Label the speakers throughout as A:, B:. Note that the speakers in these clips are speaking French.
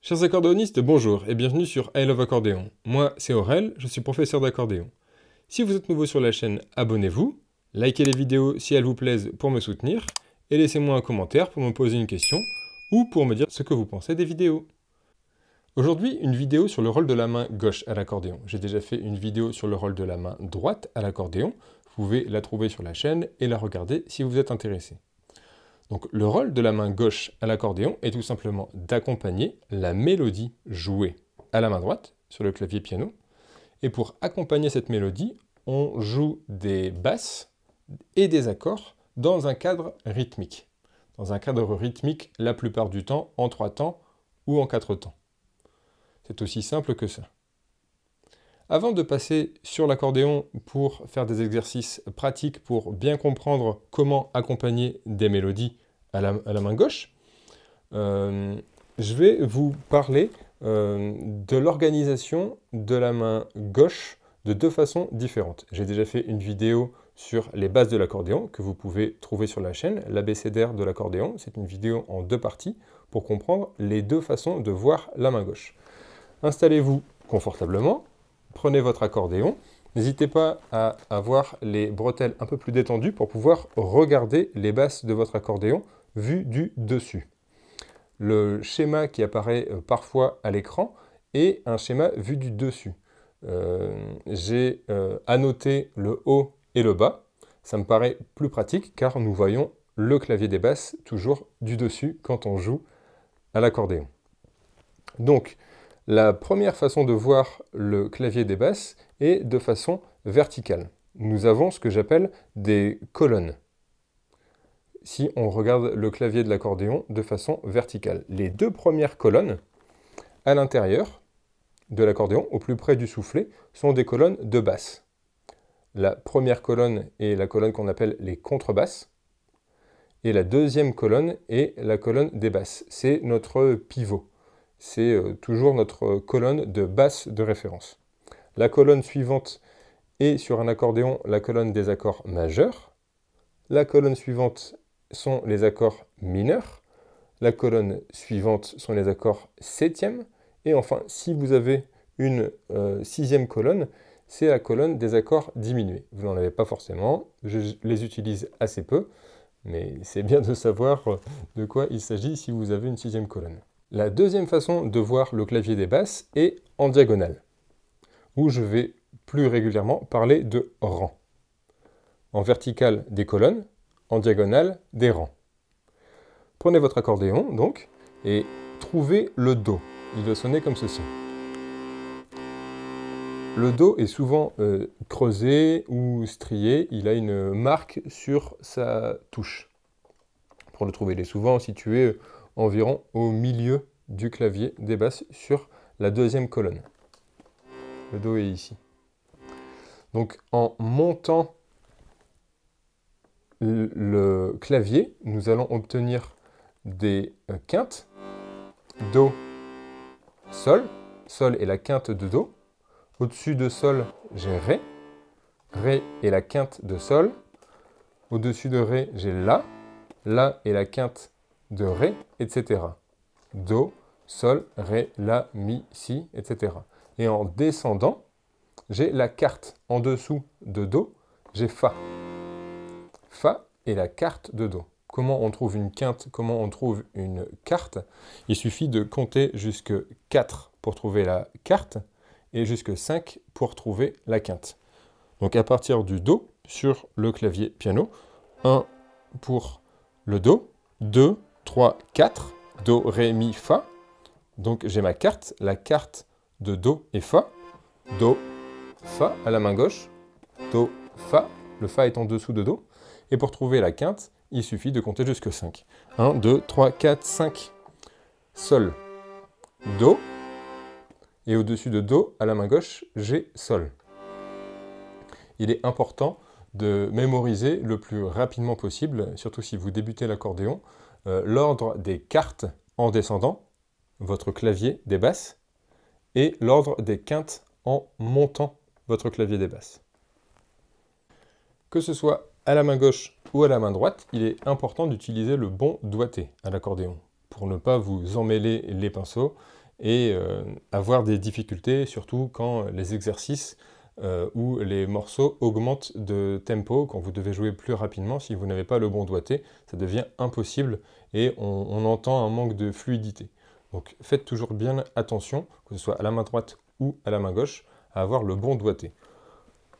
A: Chers accordéonistes, bonjour et bienvenue sur I Love Accordéon. Moi, c'est Aurel, je suis professeur d'accordéon. Si vous êtes nouveau sur la chaîne, abonnez-vous, likez les vidéos si elles vous plaisent pour me soutenir, et laissez-moi un commentaire pour me poser une question ou pour me dire ce que vous pensez des vidéos. Aujourd'hui, une vidéo sur le rôle de la main gauche à l'accordéon. J'ai déjà fait une vidéo sur le rôle de la main droite à l'accordéon. Vous pouvez la trouver sur la chaîne et la regarder si vous êtes intéressé. Donc le rôle de la main gauche à l'accordéon est tout simplement d'accompagner la mélodie jouée à la main droite sur le clavier piano. Et pour accompagner cette mélodie, on joue des basses et des accords dans un cadre rythmique. Dans un cadre rythmique la plupart du temps en 3 temps ou en 4 temps. C'est aussi simple que ça. Avant de passer sur l'accordéon pour faire des exercices pratiques pour bien comprendre comment accompagner des mélodies à la main gauche, je vais vous parler de l'organisation de la main gauche de 2 façons différentes. J'ai déjà fait une vidéo sur les bases de l'accordéon que vous pouvez trouver sur la chaîne, l'abécédaire de l'accordéon. C'est une vidéo en 2 parties pour comprendre les 2 façons de voir la main gauche. Installez-vous confortablement. Prenez votre accordéon, n'hésitez pas à avoir les bretelles un peu plus détendues pour pouvoir regarder les basses de votre accordéon vues du dessus. Le schéma qui apparaît parfois à l'écran est un schéma vu du dessus. J'ai annoté le haut et le bas, ça me paraît plus pratique car nous voyons le clavier des basses toujours du dessus quand on joue à l'accordéon. Donc, la première façon de voir le clavier des basses est de façon verticale. Nous avons ce que j'appelle des colonnes. Si on regarde le clavier de l'accordéon de façon verticale. Les 2 premières colonnes, à l'intérieur de l'accordéon, au plus près du soufflet, sont des colonnes de basse. La première colonne est la colonne qu'on appelle les contrebasses. Et la deuxième colonne est la colonne des basses. C'est notre pivot. C'est toujours notre colonne de basse de référence. La colonne suivante est sur un accordéon la colonne des accords majeurs. La colonne suivante sont les accords mineurs. La colonne suivante sont les accords septièmes. Et enfin, si vous avez une 6e colonne, c'est la colonne des accords diminués. Vous n'en avez pas forcément, je les utilise assez peu, mais c'est bien de savoir de quoi il s'agit si vous avez une 6e colonne. La deuxième façon de voir le clavier des basses est en diagonale, où je vais plus régulièrement parler de rangs. En verticale, des colonnes, en diagonale, des rangs. Prenez votre accordéon, donc, et trouvez le Do. Il doit sonner comme ceci. Le Do est souvent creusé ou strié, il a une marque sur sa touche. Pour le trouver, il est souvent situé environ au milieu du clavier des basses sur la 2e colonne. Le Do est ici. Donc en montant le clavier, nous allons obtenir des quintes. Do, Sol. Sol est la quinte de Do. Au-dessus de Sol, j'ai Ré. Ré est la quinte de Sol. Au-dessus de Ré, j'ai La. La est la quinte de Ré, etc. Do, Sol, Ré, La, Mi, Si, etc. Et en descendant, j'ai la quarte. En dessous de Do, j'ai Fa. Fa est la quarte de Do. Comment on trouve une quinte, comment on trouve une quarte? Il suffit de compter jusque 4 pour trouver la quarte et jusque 5 pour trouver la quinte. Donc à partir du Do, sur le clavier piano, 1 pour le Do, 2, 3, 4, Do, Ré, Mi, Fa. Donc j'ai ma carte, la carte de Do et Fa. Do, Fa à la main gauche, Do, Fa, le Fa est en dessous de Do. Et pour trouver la quinte, il suffit de compter jusque 5. 1, 2, 3, 4, 5. Sol, Do. Et au-dessus de Do, à la main gauche, j'ai Sol. Il est important de mémoriser le plus rapidement possible, surtout si vous débutez l'accordéon, l'ordre des quartes en descendant, votre clavier des basses, et l'ordre des quintes en montant votre clavier des basses. Que ce soit à la main gauche ou à la main droite, il est important d'utiliser le bon doigté à l'accordéon, pour ne pas vous emmêler les pinceaux et avoir des difficultés, surtout quand les exercices ou les morceaux augmentent de tempo, quand vous devez jouer plus rapidement. Si vous n'avez pas le bon doigté, ça devient impossible et on entend un manque de fluidité. Donc faites toujours bien attention, que ce soit à la main droite ou à la main gauche, à avoir le bon doigté.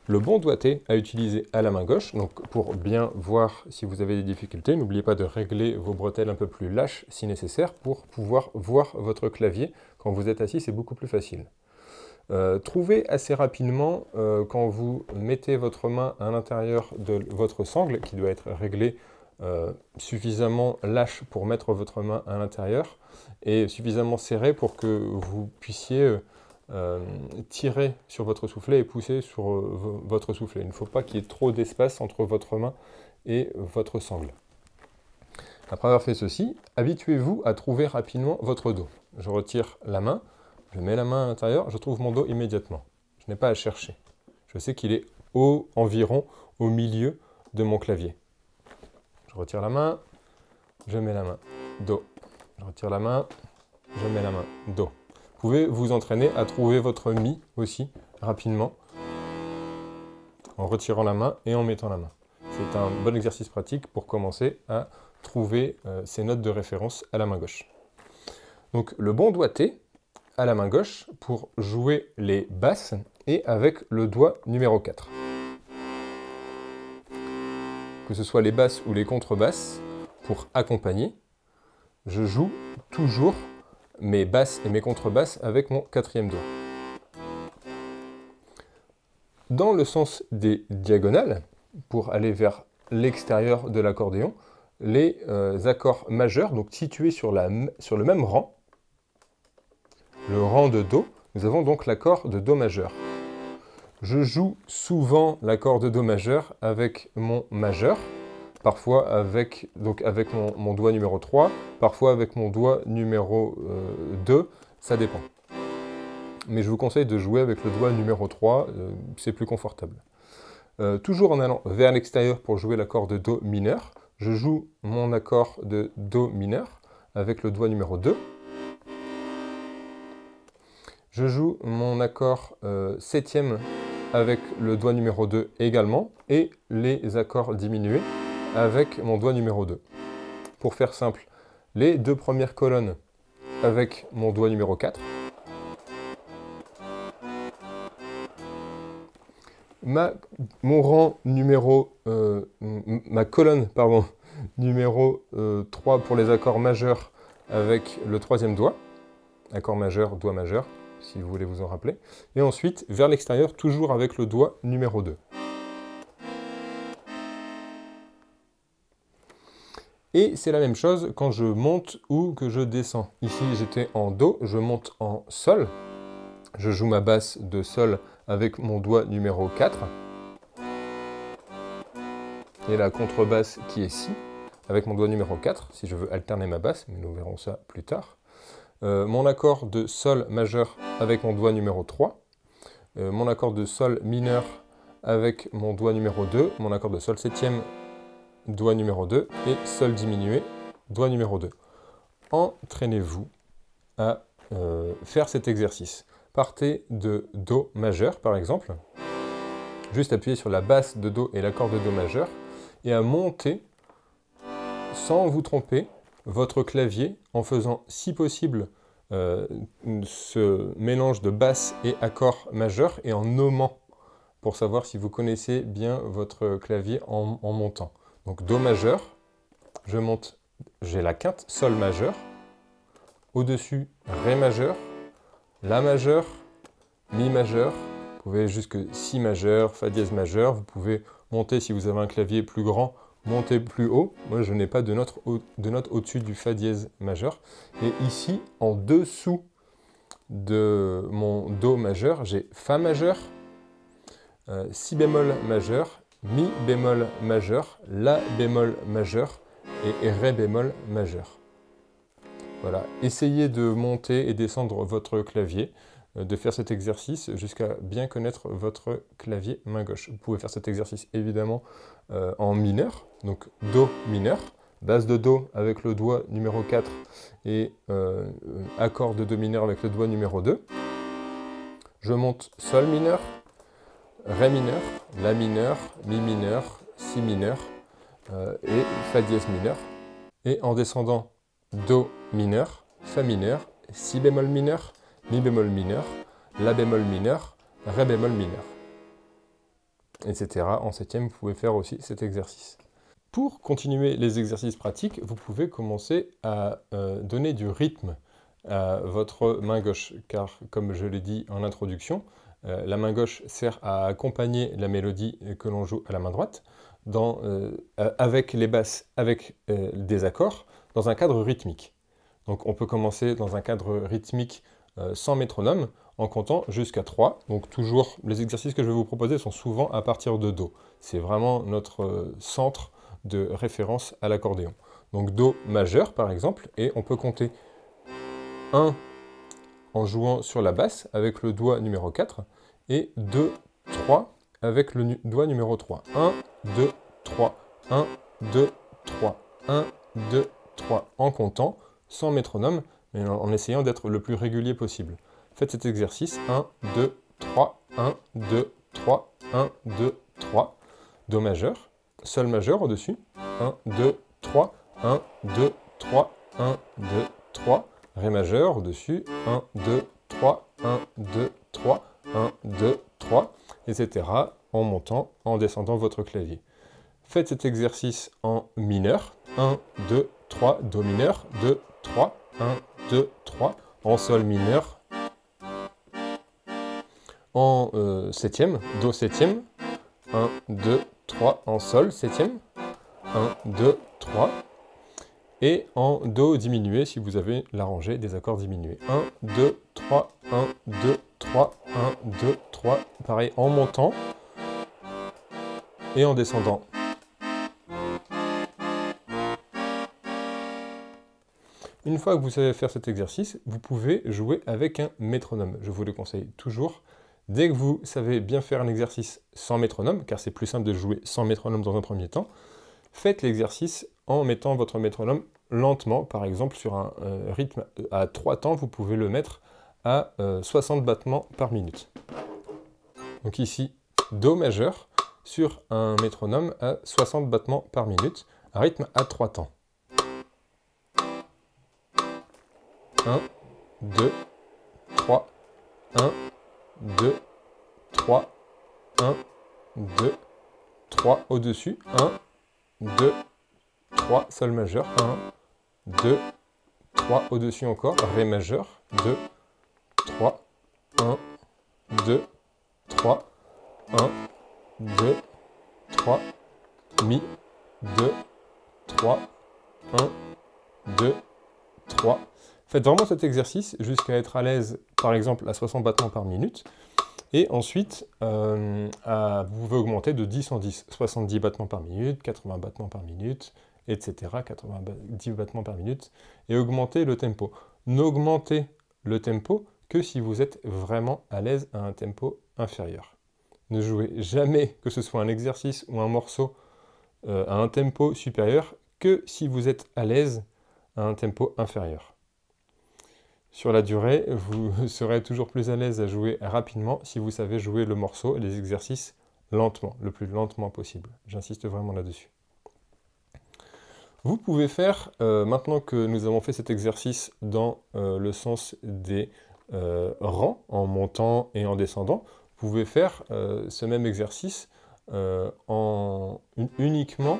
A: Le bon doigté à utiliser à la main gauche, donc pour bien voir si vous avez des difficultés, n'oubliez pas de régler vos bretelles un peu plus lâches si nécessaire pour pouvoir voir votre clavier. Quand vous êtes assis, c'est beaucoup plus facile. Trouvez assez rapidement, quand vous mettez votre main à l'intérieur de votre sangle, qui doit être réglée suffisamment lâche pour mettre votre main à l'intérieur, et suffisamment serrée pour que vous puissiez tirer sur votre soufflet et pousser sur votre soufflet. Il ne faut pas qu'il y ait trop d'espace entre votre main et votre sangle. Après avoir fait ceci, habituez-vous à trouver rapidement votre dos. Je retire la main, je mets la main à l'intérieur, je trouve mon dos immédiatement. Je n'ai pas à chercher. Je sais qu'il est environ au milieu de mon clavier. Je retire la main, je mets la main, do. Je retire la main, je mets la main, do. Vous pouvez vous entraîner à trouver votre mi aussi rapidement en retirant la main et en mettant la main. C'est un bon exercice pratique pour commencer à trouver ces notes de référence à la main gauche. Donc le bon doigté à la main gauche pour jouer les basses et avec le doigt numéro 4. Que ce soit les basses ou les contrebasses, pour accompagner, je joue toujours mes basses et mes contrebasses avec mon 4e doigt. Dans le sens des diagonales, pour aller vers l'extérieur de l'accordéon, les accords majeurs, donc situés sur le même rang, le rang de Do, nous avons donc l'accord de Do majeur. Je joue souvent l'accord de Do majeur avec mon majeur, parfois avec mon doigt numéro 3, parfois avec mon doigt numéro 2, ça dépend. Mais je vous conseille de jouer avec le doigt numéro 3, c'est plus confortable. Toujours en allant vers l'extérieur pour jouer l'accord de Do mineur, je joue mon accord de Do mineur avec le doigt numéro 2. Je joue mon accord 7e avec le doigt numéro 2 également, et les accords diminués avec mon doigt numéro 2. Pour faire simple, les 2 premières colonnes avec mon doigt numéro 4. Ma colonne numéro 3 pour les accords majeurs avec le 3e doigt. Accord majeur, doigt majeur, si vous voulez vous en rappeler. Et ensuite, vers l'extérieur, toujours avec le doigt numéro 2. Et c'est la même chose quand je monte ou que je descends. Ici, j'étais en Do, je monte en Sol. Je joue ma basse de Sol avec mon doigt numéro 4. Et la contrebasse qui est Si, avec mon doigt numéro 4, si je veux alterner ma basse, mais nous verrons ça plus tard. Mon accord de Sol majeur avec mon doigt numéro 3. Mon accord de Sol mineur avec mon doigt numéro 2. Mon accord de Sol 7e, doigt numéro 2, et Sol diminué, doigt numéro 2. Entraînez-vous à faire cet exercice. Partez de Do majeur, par exemple. Juste appuyez sur la basse de Do et l'accord de Do majeur, et à monter, sans vous tromper, votre clavier en faisant, si possible, ce mélange de basse et accord majeur, et en nommant, pour savoir si vous connaissez bien votre clavier en montant. Donc Do majeur, je monte, j'ai la quinte Sol majeur, au-dessus Ré majeur, La majeur, Mi majeur, vous pouvez jusque Si majeur, Fa dièse majeur, vous pouvez monter si vous avez un clavier plus grand, monter plus haut. Moi je n'ai pas de note au-dessus du Fa dièse majeur. Et ici, en dessous de mon Do majeur, j'ai Fa majeur, Si bémol majeur, Mi bémol majeur, La bémol majeur et Ré bémol majeur. Voilà, essayez de monter et descendre votre clavier, de faire cet exercice jusqu'à bien connaître votre clavier main gauche. Vous pouvez faire cet exercice évidemment en mineur, donc Do mineur, base de Do avec le doigt numéro 4 et accord de Do mineur avec le doigt numéro 2. Je monte Sol mineur, Ré mineur, La mineur, Mi mineur, Si mineur et Fa dièse mineur. Et en descendant Do mineur, Fa mineur, Si bémol mineur, Mi bémol mineur, La bémol mineur, Ré bémol mineur, etc. En septième, vous pouvez faire aussi cet exercice. Pour continuer les exercices pratiques, vous pouvez commencer à donner du rythme à votre main gauche, car comme je l'ai dit en introduction, la main gauche sert à accompagner la mélodie que l'on joue à la main droite, avec les basses, avec des accords, dans un cadre rythmique. Donc on peut commencer dans un cadre rythmique sans métronome, en comptant jusqu'à 3. Donc toujours, les exercices que je vais vous proposer sont souvent à partir de Do. C'est vraiment notre centre de référence à l'accordéon. Donc Do majeur par exemple, et on peut compter 1 en jouant sur la basse avec le doigt numéro 4, et 2, 3 avec le doigt numéro 3. 1, 2, 3, 1, 2, 3, 1, 2, 3, en comptant, sans métronome, mais en essayant d'être le plus régulier possible. Faites cet exercice, 1, 2, 3, 1, 2, 3, 1, 2, 3, Do majeur, Sol majeur au-dessus, 1, 2, 3, 1, 2, 3, 1, 2, 3, Ré majeur au-dessus, 1, 2, 3, 1, 2, 3, 1, 2, 3, etc. en montant, en descendant votre clavier. Faites cet exercice en mineur, 1, 2, 3, Do mineur, 2, 3, 1, 2, 3, en Sol mineur, en septième, Do septième, 1, 2, 3, en Sol septième, 1, 2, 3, et en Do diminué si vous avez la rangée des accords diminués. 1, 2, 3, 1, 2, 3, 1, 2, 3, pareil en montant et en descendant. Une fois que vous savez faire cet exercice, vous pouvez jouer avec un métronome. Je vous le conseille toujours. Dès que vous savez bien faire un exercice sans métronome, car c'est plus simple de jouer sans métronome dans un premier temps, faites l'exercice en mettant votre métronome lentement. Par exemple, sur un rythme à 3 temps, vous pouvez le mettre à 60 battements par minute. Donc ici, Do majeur sur un métronome à 60 battements par minute, un rythme à 3 temps. 1, 2, 3, 1, 2, 3, 1, 2, 3, au-dessus, 1, 2, 3, Sol majeur, 1, 2, 3, au-dessus encore, Ré majeur, 2, 3, 1, 2, 3, 1, 2, 3, Mi, 2, 3, 1, 2, 3. Faites vraiment cet exercice jusqu'à être à l'aise, par exemple, à 60 battements par minute. Et ensuite, vous pouvez augmenter de 10 en 10. 70 battements par minute, 80 battements par minute, etc. 90 battements par minute. Et augmenter le tempo. N'augmentez le tempo que si vous êtes vraiment à l'aise à un tempo inférieur. Ne jouez jamais, que ce soit un exercice ou un morceau, à un tempo supérieur, que si vous êtes à l'aise à un tempo inférieur. Sur la durée, vous serez toujours plus à l'aise à jouer rapidement si vous savez jouer le morceau et les exercices lentement, le plus lentement possible. J'insiste vraiment là-dessus. Vous pouvez faire, maintenant que nous avons fait cet exercice dans le sens des rangs, en montant et en descendant, vous pouvez faire ce même exercice uniquement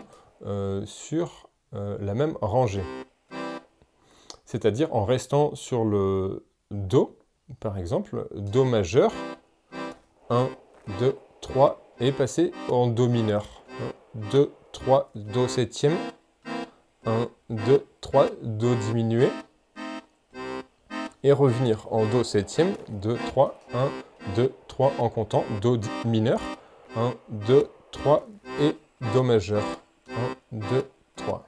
A: sur la même rangée. C'est-à-dire en restant sur le Do, par exemple, Do majeur, 1, 2, 3, et passer en Do mineur. 1, 2, 3, Do septième, 1, 2, 3, Do diminué, et revenir en Do septième, 2, 3, 1, 2, 3, en comptant, Do mineur, 1, 2, 3, et Do majeur, 1, 2, 3.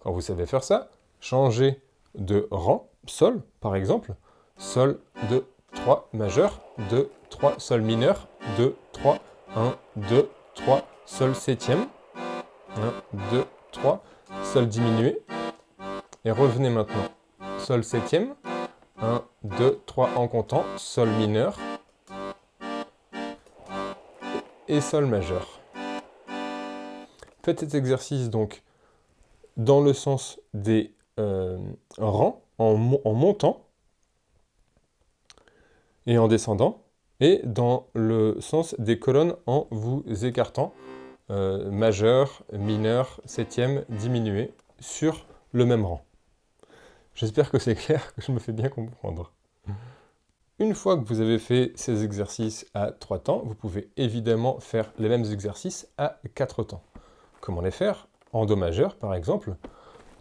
A: Quand vous savez faire ça, changez de rang, Sol par exemple, Sol, 2, 3, majeur, 2, 3, Sol mineur, 2, 3, 1, 2, 3, Sol septième, 1, 2, 3, Sol diminué, et revenez maintenant. Sol septième, 1, 2, 3 en comptant, Sol mineur, et Sol majeur. Faites cet exercice donc dans le sens des rangs, en montant et en descendant, et dans le sens des colonnes en vous écartant, majeur, mineur, septième, diminué, sur le même rang. J'espère que c'est clair, que je me fais bien comprendre. Une fois que vous avez fait ces exercices à 3 temps, vous pouvez évidemment faire les mêmes exercices à 4 temps. Comment les faire? En Do majeur, par exemple,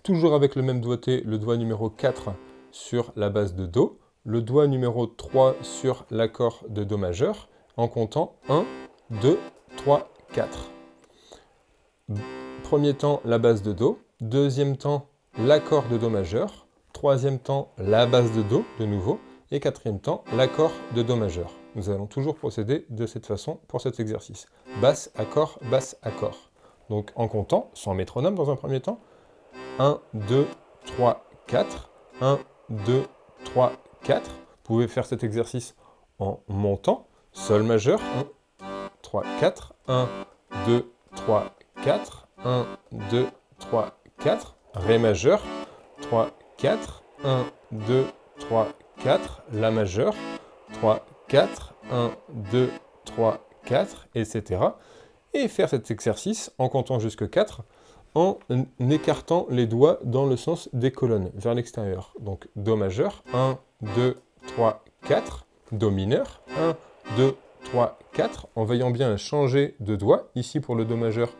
A: toujours avec le même doigté, le doigt numéro 4 sur la base de Do, le doigt numéro 3 sur l'accord de Do majeur, en comptant 1, 2, 3, 4. Premier temps, la base de Do. Deuxième temps, l'accord de Do majeur. Troisième temps, la base de Do, de nouveau. Et quatrième temps, l'accord de Do majeur. Nous allons toujours procéder de cette façon pour cet exercice. Basse, accord, basse, accord. Donc en comptant, sans métronome dans un premier temps, 1, 2, 3, 4. 1, 2, 3, 4. Vous pouvez faire cet exercice en montant. Sol majeur, 1, 3, 4. 1, 2, 3, 4. 1, 2, 3, 4. Ré majeur, 3, 4. 1, 2, 3, 4. La majeur, 3, 4. 1, 2, 3, 4, etc. Et faire cet exercice en comptant jusque 4, en écartant les doigts dans le sens des colonnes, vers l'extérieur. Donc Do majeur, 1, 2, 3, 4. Do mineur, 1, 2, 3, 4. En veillant bien à changer de doigt. Ici, pour le Do majeur,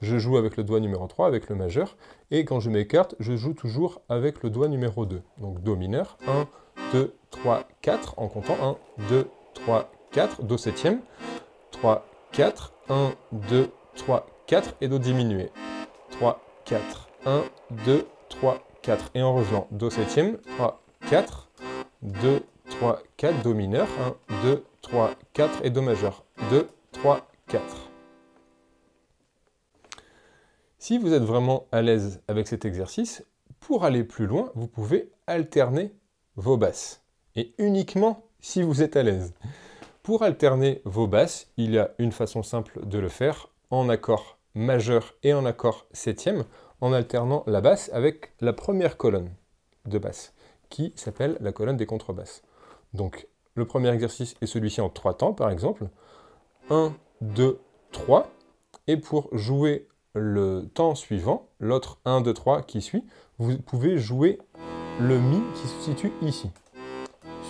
A: je joue avec le doigt numéro 3, avec le majeur. Et quand je m'écarte, je joue toujours avec le doigt numéro 2. Donc Do mineur, 1, 2, 3, 4. En comptant 1, 2, 3, 4. Do septième, 3, 4. 1, 2, 3, 4. Et Do diminué. 3, 4, 1, 2, 3, 4. Et en revenant, Do septième, 3, 4, 2, 3, 4, Do mineur, 1, 2, 3, 4, et Do majeur, 2, 3, 4. Si vous êtes vraiment à l'aise avec cet exercice, pour aller plus loin, vous pouvez alterner vos basses. Et uniquement si vous êtes à l'aise. Pour alterner vos basses, il y a une façon simple de le faire, en accord majeur et en accord septième, en alternant la basse avec la première colonne de basse, qui s'appelle la colonne des contrebasses. Donc, le premier exercice est celui-ci en 3 temps, par exemple. 1, 2, 3. Et pour jouer le temps suivant, l'autre 1, 2, 3 qui suit, vous pouvez jouer le Mi qui se situe ici,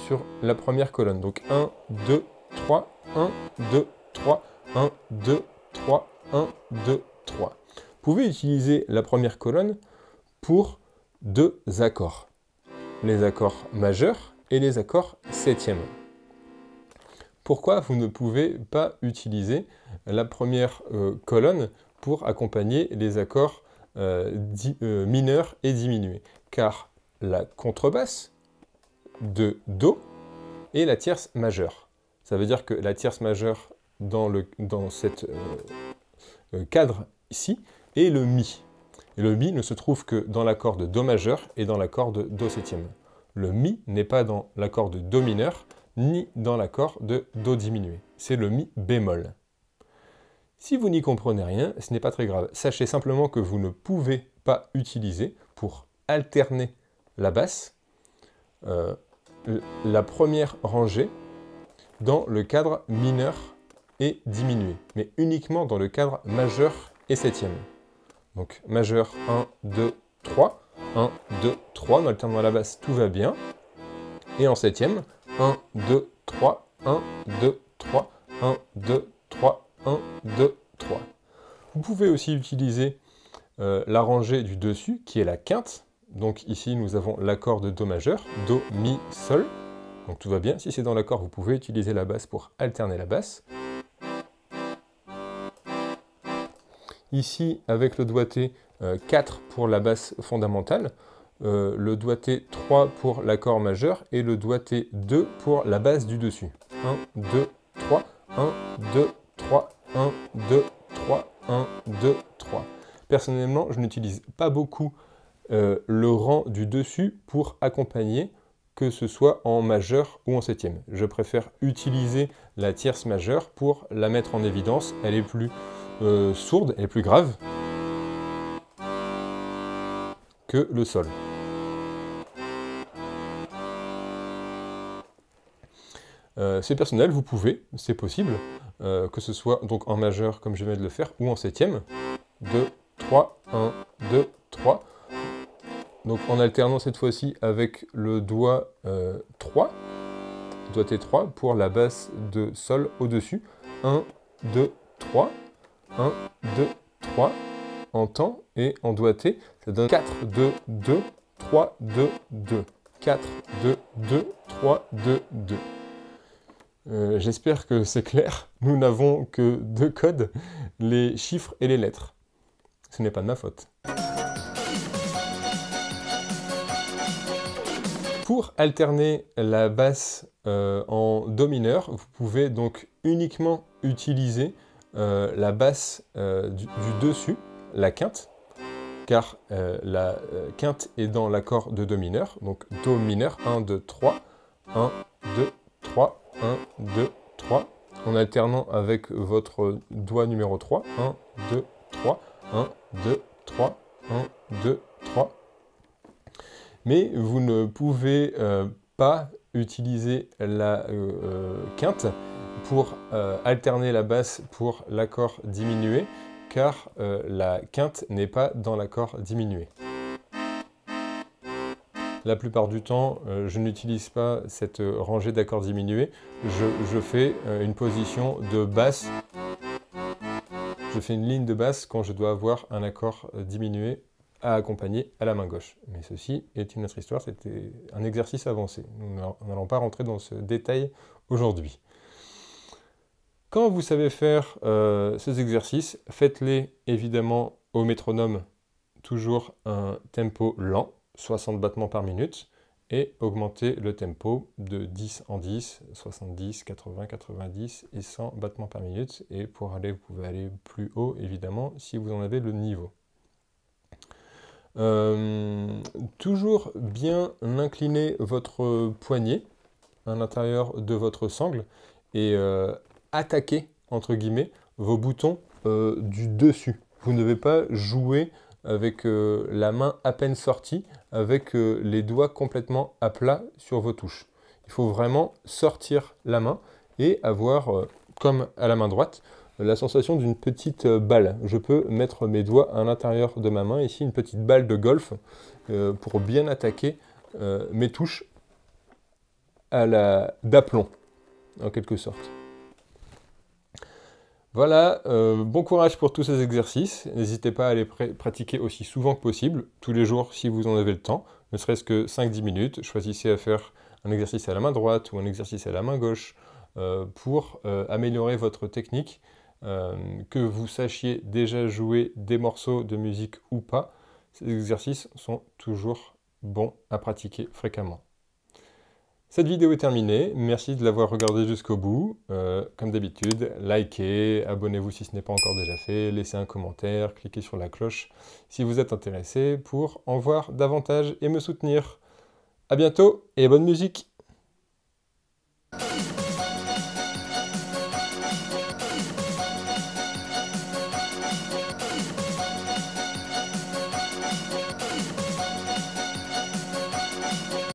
A: sur la première colonne. Donc 1, 2, 3, 1, 2, 3, 1, 2, 3, 1, 2, 3. Vous pouvez utiliser la première colonne pour 2 accords. Les accords majeurs et les accords septièmes. Pourquoi vous ne pouvez pas utiliser la première colonne pour accompagner les accords mineurs et diminués? Car la contrebasse de Do est la tierce majeure. Ça veut dire que la tierce majeure dans cette cadre ici est le Mi. Et le Mi ne se trouve que dans l'accord de Do majeur et dans l'accord de Do septième. Le Mi n'est pas dans l'accord de Do mineur, ni dans l'accord de Do diminué. C'est le Mi bémol. Si vous n'y comprenez rien, ce n'est pas très grave. Sachez simplement que vous ne pouvez pas utiliser, pour alterner la basse, la première rangée dans le cadre mineur et diminué, mais uniquement dans le cadre majeur et septième. Donc majeur 1, 2, 3, 1, 2, 3, en alternant la basse, tout va bien. Et en septième, 1, 2, 3, 1, 2, 3, 1, 2, 3, 1, 2, 3. Vous pouvez aussi utiliser la rangée du dessus, qui est la quinte. Donc ici, nous avons l'accord de Do majeur, Do, Mi, Sol. Donc tout va bien. Si c'est dans l'accord, vous pouvez utiliser la basse pour alterner la basse. Ici, avec le doigté 4 pour la basse fondamentale, le doigté 3 pour l'accord majeur et le doigté 2 pour la basse du dessus. 1, 2, 3, 1, 2, 3, 1, 2, 3, 1, 2, 3. Personnellement, je n'utilise pas beaucoup le rang du dessus pour accompagner, que ce soit en majeur ou en septième. Je préfère utiliser la tierce majeure pour la mettre en évidence. Elle est plus sourde, elle est plus grave que le sol. C'est personnel, vous pouvez, c'est possible, que ce soit donc en majeur comme je viens de le faire, ou en septième. 2, 3, 1, 2, 3. Donc en alternant cette fois-ci avec le doigt 3, doigt T3 pour la basse de sol au-dessus. 1, 2, 3, 1, 2, 3, en temps et en doigt T, ça donne 4, 2, 2, 3, 2, 2. 4, 2, 2, 3, 2, 2. J'espère que c'est clair. Nous n'avons que deux codes, les chiffres et les lettres. Ce n'est pas de ma faute. Pour alterner la basse en Do mineur, vous pouvez donc uniquement utiliser la basse du dessus, la quinte, car la quinte est dans l'accord de Do mineur, donc Do mineur, 1, 2, 3, 1, 2, 3, 1, 2, 3, en alternant avec votre doigt numéro 3, 1, 2, 3, 1, 2, 3, 1, 2, 3. Mais vous ne pouvez pas utiliser la quinte pour alterner la basse pour l'accord diminué, car la quinte n'est pas dans l'accord diminué. La plupart du temps, je n'utilise pas cette rangée d'accords diminués. Je fais une position de basse. Je fais une ligne de basse quand je dois avoir un accord diminué à accompagner à la main gauche. Mais ceci est une autre histoire, c'était un exercice avancé. Nous n'allons pas rentrer dans ce détail aujourd'hui. Quand vous savez faire ces exercices, faites-les évidemment au métronome, toujours un tempo lent, 60 battements par minute, et augmentez le tempo de 10 en 10, 70, 80, 90 et 100 battements par minute. Et pour aller, vous pouvez aller plus haut, évidemment, si vous en avez le niveau. Toujours bien incliner votre poignet à l'intérieur de votre sangle et attaquer, entre guillemets, vos boutons du dessus. Vous ne devez pas jouer avec la main à peine sortie, avec les doigts complètement à plat sur vos touches. Il faut vraiment sortir la main et avoir, comme à la main droite, la sensation d'une petite balle. Je peux mettre mes doigts à l'intérieur de ma main, ici une petite balle de golf, pour bien attaquer mes touches d'aplomb, en quelque sorte. Voilà, bon courage pour tous ces exercices. N'hésitez pas à les pratiquer aussi souvent que possible, tous les jours si vous en avez le temps, ne serait-ce que 5-10 minutes. Choisissez à faire un exercice à la main droite ou un exercice à la main gauche pour améliorer votre technique. Que vous sachiez déjà jouer des morceaux de musique ou pas, ces exercices sont toujours bons à pratiquer fréquemment. Cette vidéo est terminée, merci de l'avoir regardée jusqu'au bout. Comme d'habitude, likez, abonnez-vous si ce n'est pas encore déjà fait, laissez un commentaire, cliquez sur la cloche si vous êtes intéressé pour en voir davantage et me soutenir. A bientôt et bonne musique!